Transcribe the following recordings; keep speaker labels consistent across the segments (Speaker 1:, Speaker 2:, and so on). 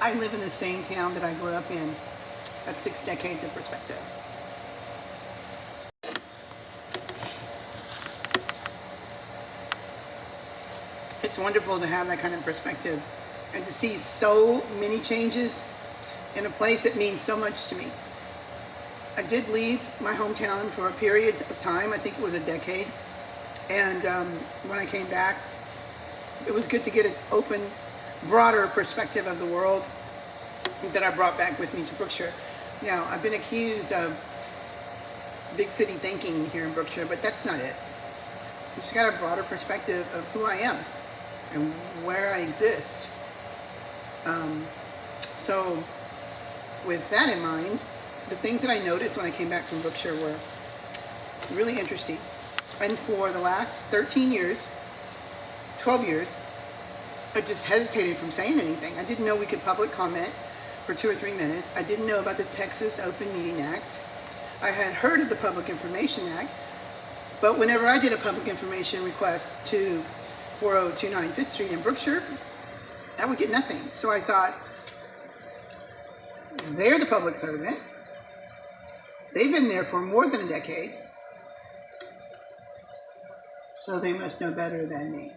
Speaker 1: I live in the same town that I grew up in. That's 6 decades of perspective. It's wonderful to have that kind of perspective and to see so many changes in a place that means so much to me. I did leave my hometown for a period of time. I think it was a decade. And when I came back, it was good to get an open, broader perspective of the world that I brought back with me to Brookshire. Now, I've been accused of big city thinking here in Brookshire, but that's not it. I've just got a broader perspective of who I am and where I exist. So with that in mind, the things that I noticed when I came back from Brookshire were really interesting. And for the last 13 years, 12 years, I just hesitated from saying anything. I didn't know we could public comment for 2 or 3 minutes. I didn't know about the Texas Open Meeting Act. I had heard of the Public Information Act, but whenever I did a public information request to 4029 5th Street in Brookshire, I would get nothing. So I thought, they're the public servant. They've been there for more than a decade. So they must know better than me.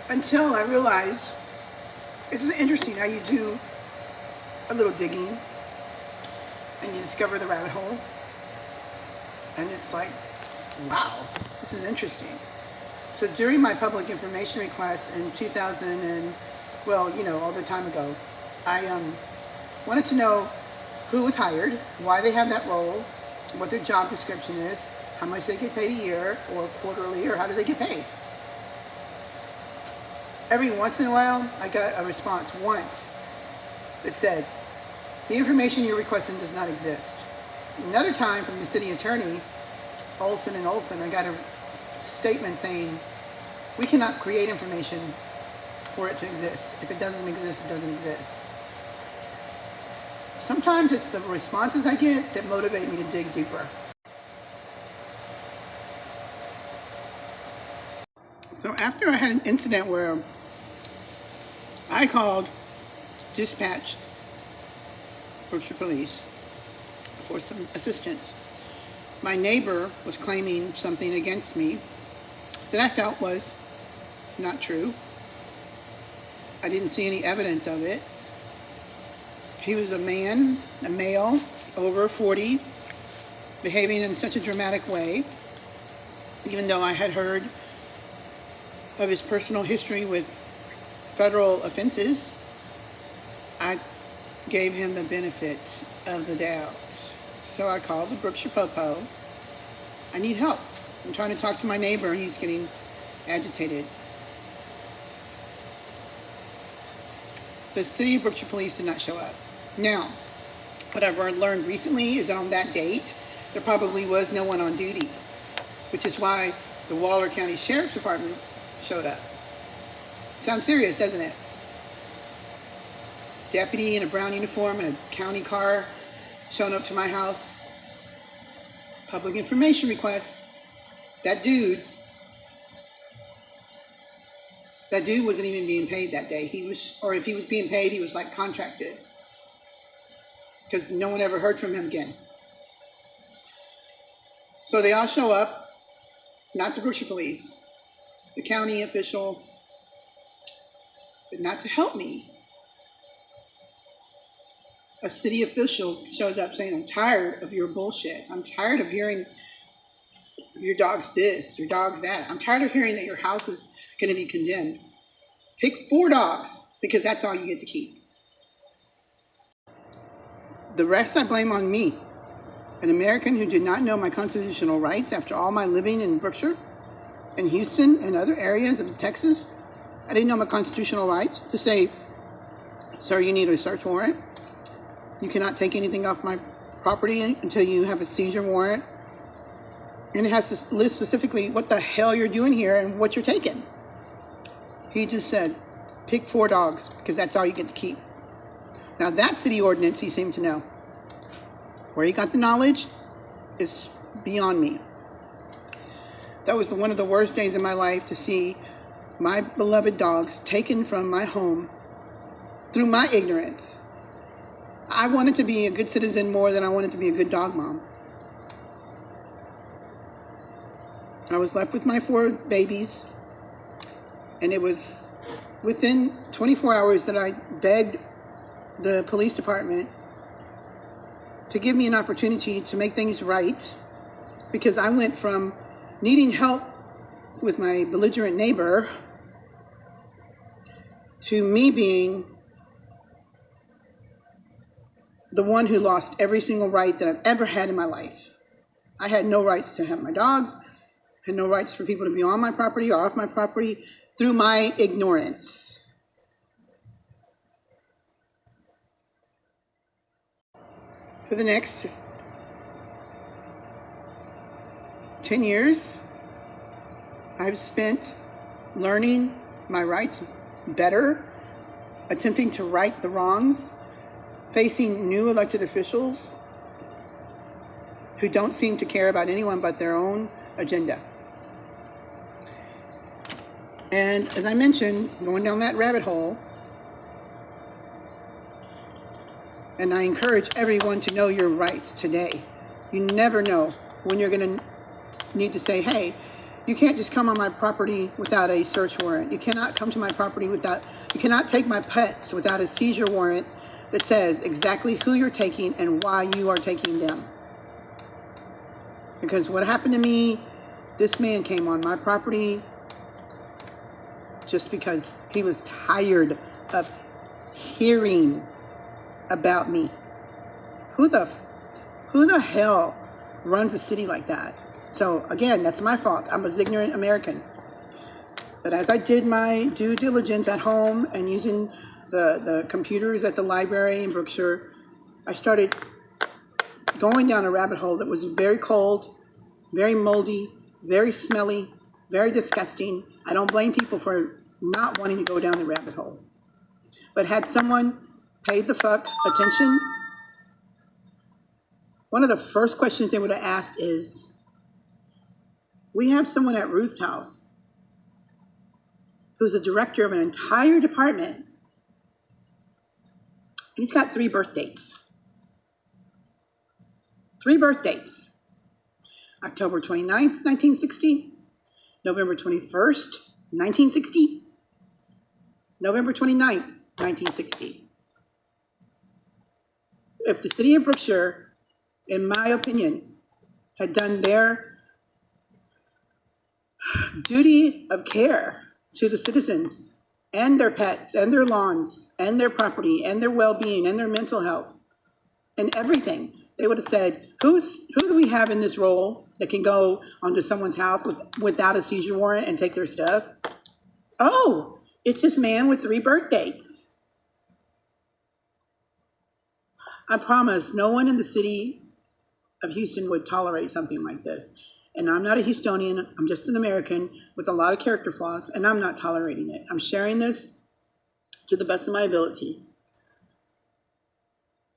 Speaker 1: Until I realized, it's interesting how you do a little digging and you discover the rabbit hole. And it's like, wow, this is interesting. So during my public information request in 2000 and, all the time ago, I wanted to know who was hired, why they have that role, what their job description is, how much they get paid a year or quarterly, or how do they get paid. Every once in a while, I got a response once that said, the information you're requesting does not exist. Another time from the city attorney, Olson and Olson, I got a statement saying, we cannot create information for it to exist. If it doesn't exist, it doesn't exist. Sometimes it's the responses I get that motivate me to dig deeper. So after I had an incident where I called dispatch Brookshire Police for some assistance, my neighbor was claiming something against me that I felt was not true. I didn't see any evidence of it. He was a male, over 40, behaving in such a dramatic way, even though I had heard of his personal history with federal offenses. I gave him the benefit of the doubt. So I called the Brookshire Popo. I need help. I'm trying to talk to my neighbor and he's getting agitated. The city of Brookshire Police did not show up. Now, what I've learned recently is that on that date, there probably was no one on duty, which is why the Waller County Sheriff's Department showed up. Sounds serious, doesn't it? Deputy in a brown uniform and a county car showing up to my house. Public information request. That dude wasn't even being paid that day. Or if he was being paid, he was like contracted, because no one ever heard from him again. So they all show up, not the Brookshire Police, the county official, but not to help me. A city official shows up saying, I'm tired of your bullshit. I'm tired of hearing your dog's this, your dog's that. I'm tired of hearing that your house is going to be condemned. Pick 4 dogs, because that's all you get to keep. The rest I blame on me, an American who did not know my constitutional rights after all my living in Brookshire, in Houston, and other areas of Texas. I didn't know my constitutional rights to say, sir, you need a search warrant. You cannot take anything off my property until you have a seizure warrant. And it has to list specifically what the hell you're doing here and what you're taking. He just said, pick 4 dogs, because that's all you get to keep. Now that city ordinance he seemed to know. Where he got the knowledge is beyond me. That was one of the worst days of my life, to see my beloved dogs taken from my home through my ignorance. I wanted to be a good citizen more than I wanted to be a good dog mom. I was left with my 4 babies, and it was within 24 hours that I begged the police department to give me an opportunity to make things right, because I went from needing help with my belligerent neighbor to me being the one who lost every single right that I've ever had in my life. I had no rights to have my dogs, had no rights for people to be on my property or off my property through my ignorance. For the next 10 years, I've spent learning my rights better, attempting to right the wrongs, facing new elected officials who don't seem to care about anyone but their own agenda. And as I mentioned, going down that rabbit hole, and I encourage everyone to know your rights today. You never know when you're going to need to say, hey, you can't just come on my property without a search warrant. You cannot come to my property you cannot take my pets without a seizure warrant that says exactly who you're taking and why you are taking them. Because what happened to me, this man came on my property just because he was tired of hearing about me. Who the hell runs a city like that? So again, that's my fault. I'm an ignorant American. But as I did my due diligence at home and using the computers at the library in Brookshire, I started going down a rabbit hole that was very cold, very moldy, very smelly, very disgusting. I don't blame people for not wanting to go down the rabbit hole. But had someone paid the fuck attention, one of the first questions they would have asked is, we have someone at Ruth's house who's a director of an entire department, and he's got 3 birth dates. 3 birth dates. October 29th, 1960, November 21st, 1960, November 29th, 1960. If the city of Brookshire, in my opinion, had done their duty of care to the citizens and their pets and their lawns and their property and their well-being and their mental health and everything, they would have said, who do we have in this role that can go onto someone's house without a seizure warrant and take their stuff? Oh, it's this man with 3 birth dates. I promise no one in the city of Houston would tolerate something like this. And I'm not a Houstonian, I'm just an American with a lot of character flaws, and I'm not tolerating it. I'm sharing this to the best of my ability.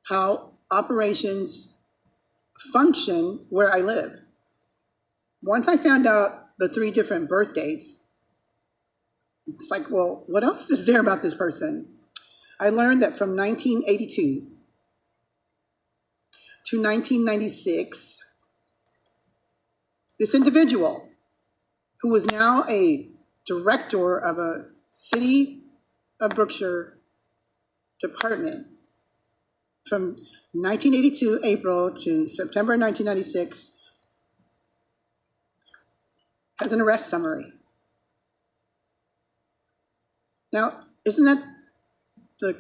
Speaker 1: How operations function where I live. Once I found out the 3 different birth dates, it's like, well, what else is there about this person? I learned that from 1982 to 1996, this individual, who was now a director of a city of Brookshire department, from 1982 April to September 1996, has an arrest summary. Now, isn't that the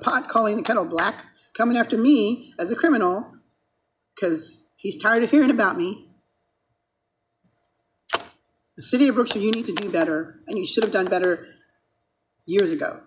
Speaker 1: pot calling the kettle black, coming after me as a criminal because he's tired of hearing about me? The city of Brookshire, you need to do better, and you should have done better years ago.